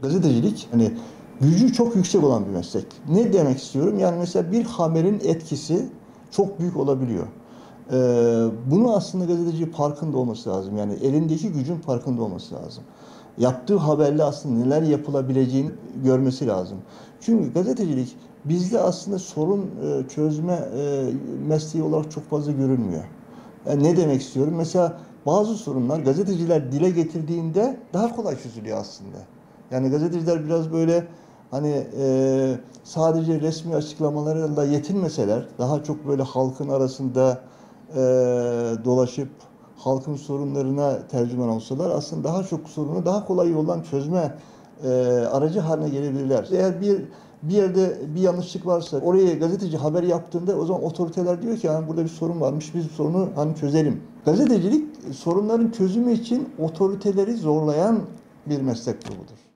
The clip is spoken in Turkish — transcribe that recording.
Gazetecilik hani gücü çok yüksek olan bir meslek. Ne demek istiyorum? Yani mesela bir haberin etkisi çok büyük olabiliyor. Bunu aslında gazeteci farkında olması lazım. Yani elindeki gücün farkında olması lazım. Yaptığı haberle aslında neler yapılabileceğini görmesi lazım. Çünkü gazetecilik bizde aslında sorun çözme mesleği olarak çok fazla görülmüyor. Ne demek istiyorum? Mesela bazı sorunlar gazeteciler dile getirdiğinde daha kolay çözülüyor aslında. Yani gazeteciler biraz böyle hani sadece resmi açıklamalarla yetinmeseler, daha çok böyle halkın arasında e, dolaşıp halkın sorunlarına tercüman olsalar aslında daha çok sorunu daha kolay yoldan çözme aracı haline gelebilirler. Eğer bir yerde bir yanlışlık varsa oraya gazeteci haber yaptığında o zaman otoriteler diyor ki yani burada bir sorun varmış, biz sorunu hani çözelim. Gazetecilik sorunların çözümü için otoriteleri zorlayan bir meslek grubudur.